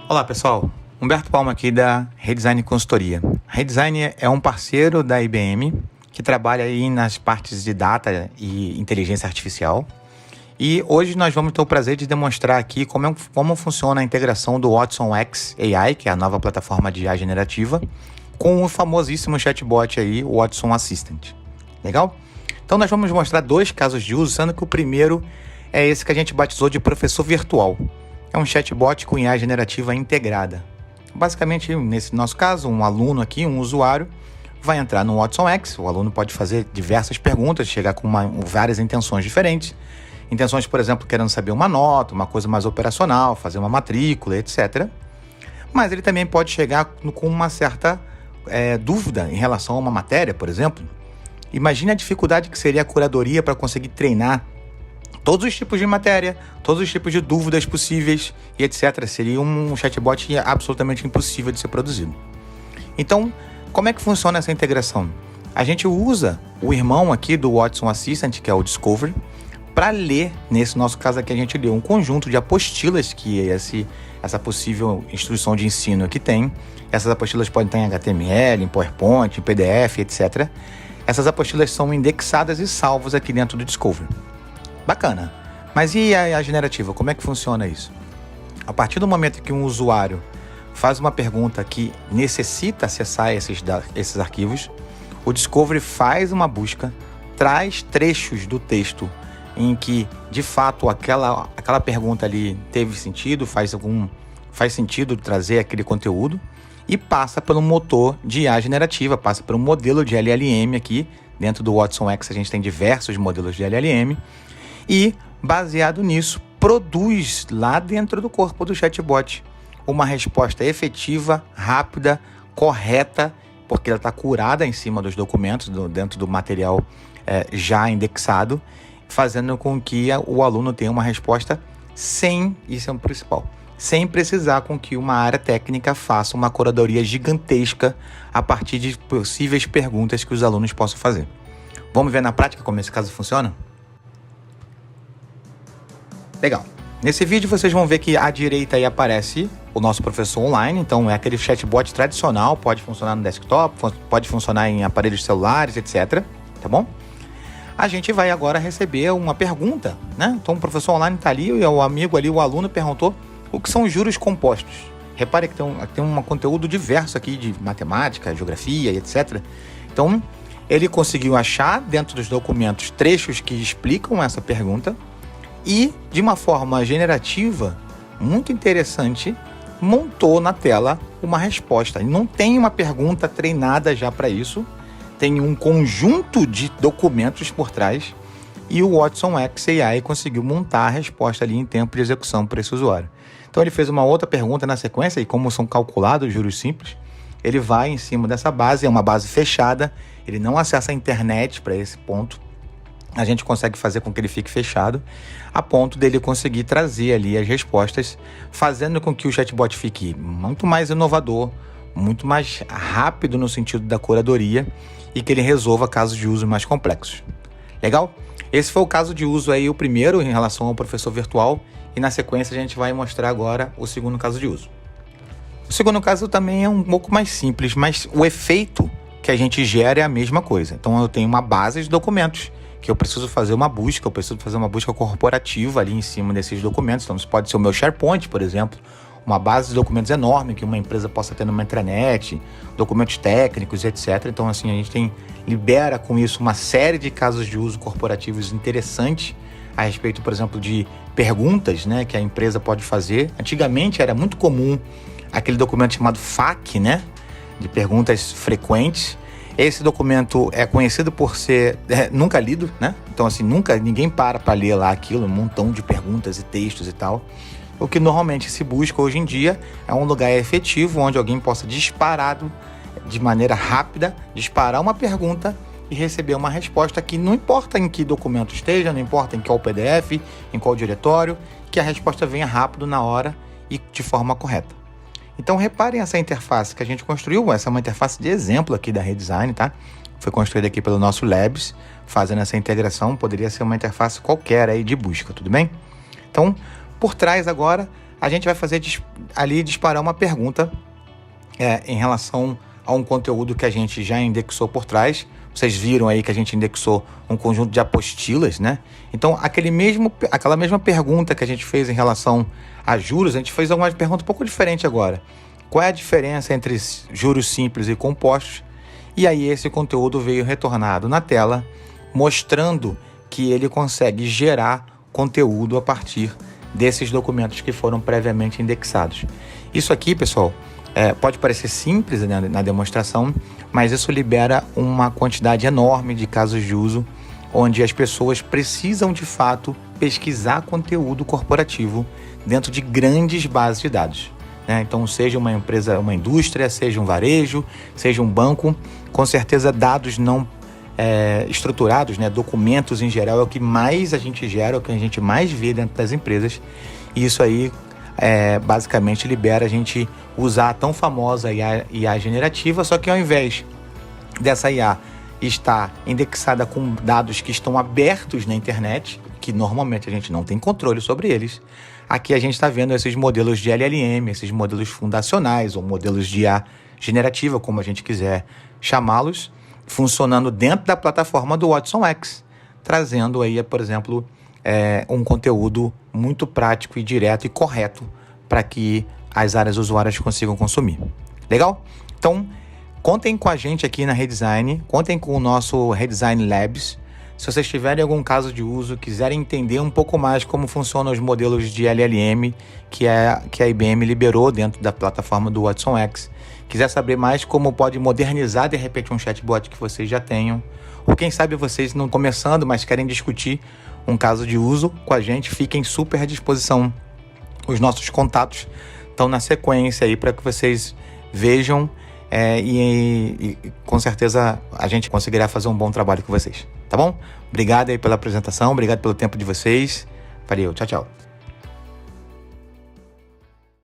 Olá pessoal, Humberto Palma aqui da Redesign Consultoria. A Redesign é um parceiro da IBM que trabalha aí nas partes de data e inteligência artificial. E hoje nós vamos ter o prazer de demonstrar aqui como funciona a integração do Watson X AI, que é a nova plataforma de IA generativa, com o famosíssimo chatbot aí, o Watson Assistant. Legal? Então nós vamos mostrar dois casos de uso, sendo que o primeiro é esse que a gente batizou de professor virtual. É um chatbot com IA generativa integrada. Basicamente, nesse nosso caso, um aluno aqui, um usuário, vai entrar no Watson X. O aluno pode fazer diversas perguntas, chegar com várias intenções diferentes. Intenções, por exemplo, querendo saber uma nota, uma coisa mais operacional, fazer uma matrícula, etc. Mas ele também pode chegar com uma certa dúvida em relação a uma matéria, por exemplo. Imagine a dificuldade que seria a curadoria para conseguir treinar todos os tipos de matéria, todos os tipos de dúvidas possíveis e etc. Seria um chatbot absolutamente impossível de ser produzido. Então, como é que funciona essa integração? A gente usa o irmão aqui do Watson Assistant, que é o Discovery, para ler, nesse nosso caso aqui a gente lê um conjunto de apostilas que essa possível instrução de ensino aqui tem. Essas apostilas podem estar em HTML, em PowerPoint, em PDF, etc. Essas apostilas são indexadas e salvas aqui dentro do Discovery. Bacana. Mas e a generativa? Como é que funciona isso? A partir do momento que um usuário faz uma pergunta que necessita acessar esses arquivos, o Discovery faz uma busca, traz trechos do texto em que, de fato, aquela pergunta ali teve sentido, faz sentido trazer aquele conteúdo e passa pelo motor de IA generativa, passa por um modelo de LLM aqui. Dentro do Watson X a gente tem diversos modelos de LLM e, baseado nisso, produz lá dentro do corpo do chatbot uma resposta efetiva, rápida, correta, porque ela está curada em cima dos documentos, dentro do material já indexado, fazendo com que o aluno tenha uma resposta isso é o principal, sem precisar com que uma área técnica faça uma curadoria gigantesca a partir de possíveis perguntas que os alunos possam fazer. Vamos ver na prática como esse caso funciona? Legal. Nesse vídeo vocês vão ver que à direita aí aparece o nosso professor online, então é aquele chatbot tradicional, pode funcionar no desktop, pode funcionar em aparelhos celulares, etc. Tá bom? A gente vai agora receber uma pergunta, né? Então o professor online está ali e o amigo ali, o aluno, perguntou o que são juros compostos. Repare que tem um conteúdo diverso aqui de matemática, geografia e etc. Então ele conseguiu achar dentro dos documentos trechos que explicam essa pergunta e, de uma forma generativa, muito interessante, montou na tela uma resposta. Não tem uma pergunta treinada já para isso, tem um conjunto de documentos por trás e o Watson X AI conseguiu montar a resposta ali em tempo de execução para esse usuário. Então ele fez uma outra pergunta na sequência e como são calculados os juros simples, ele vai em cima dessa base, é uma base fechada, ele não acessa a internet para esse ponto. A gente consegue fazer com que ele fique fechado, a ponto dele conseguir trazer ali as respostas, fazendo com que o chatbot fique muito mais inovador, muito mais rápido no sentido da curadoria e que ele resolva casos de uso mais complexos. Legal? Esse foi o caso de uso aí, o primeiro em relação ao professor virtual, e na sequência a gente vai mostrar agora o segundo caso de uso. O segundo caso também é um pouco mais simples, mas o efeito que a gente gera é a mesma coisa. Então eu tenho uma base de documentos que eu preciso fazer uma busca, eu preciso fazer uma busca corporativa ali em cima desses documentos. Então isso pode ser o meu SharePoint, por exemplo, uma base de documentos enorme que uma empresa possa ter numa intranet, documentos técnicos, etc. Então assim, a gente libera com isso uma série de casos de uso corporativos interessantes a respeito, por exemplo, de perguntas, né, que a empresa pode fazer. Antigamente era muito comum aquele documento chamado FAQ, né, de perguntas frequentes. Esse documento é conhecido por ser nunca lido, né? Então assim, ninguém para ler lá aquilo, um montão de perguntas e textos e tal. O que normalmente se busca hoje em dia é um lugar efetivo onde alguém possa disparado, de maneira rápida, disparar uma pergunta e receber uma resposta que não importa em que documento esteja, não importa em qual PDF, em qual diretório, que a resposta venha rápido, na hora e de forma correta. Então reparem essa interface que a gente construiu, essa é uma interface de exemplo aqui da Redesign, tá? Foi construída aqui pelo nosso Labs, fazendo essa integração, poderia ser uma interface qualquer aí de busca, tudo bem? Então, por trás agora, a gente vai fazer ali disparar uma pergunta em relação a um conteúdo que a gente já indexou por trás. Vocês viram aí que a gente indexou um conjunto de apostilas, né? Então, aquela mesma pergunta que a gente fez em relação a juros, a gente fez uma pergunta um pouco diferente agora. Qual é a diferença entre juros simples e compostos? E aí esse conteúdo veio retornado na tela, mostrando que ele consegue gerar conteúdo a partir desses documentos que foram previamente indexados. Isso aqui, pessoal, pode parecer simples, né, na demonstração, mas isso libera uma quantidade enorme de casos de uso, onde as pessoas precisam, de fato, pesquisar conteúdo corporativo dentro de grandes bases de dados. Então, seja uma empresa, uma indústria, seja um varejo, seja um banco, com certeza dados não estruturados, né, documentos em geral, é o que mais a gente gera, é o que a gente mais vê dentro das empresas. E isso aí, basicamente, libera a gente usar a tão famosa IA generativa, só que ao invés dessa IA estar indexada com dados que estão abertos na internet, que normalmente a gente não tem controle sobre eles, aqui a gente está vendo esses modelos de LLM, esses modelos fundacionais ou modelos de IA generativa, como a gente quiser chamá-los, funcionando dentro da plataforma do Watson X, trazendo aí, por exemplo, um conteúdo muito prático e direto e correto para que as áreas usuárias consigam consumir. Legal? Então, contem com a gente aqui na Redesign, contem com o nosso Redesign Labs. Se vocês tiverem algum caso de uso, quiserem entender um pouco mais como funcionam os modelos de LLM que a IBM liberou dentro da plataforma do Watson X, quiser saber mais como pode modernizar de repente um chatbot que vocês já tenham, ou quem sabe vocês não começando, mas querem discutir um caso de uso com a gente, fiquem super à disposição. Os nossos contatos estão na sequência aí para que vocês vejam e com certeza a gente conseguirá fazer um bom trabalho com vocês, tá bom? Obrigado aí pela apresentação, obrigado pelo tempo de vocês. Valeu, tchau, tchau.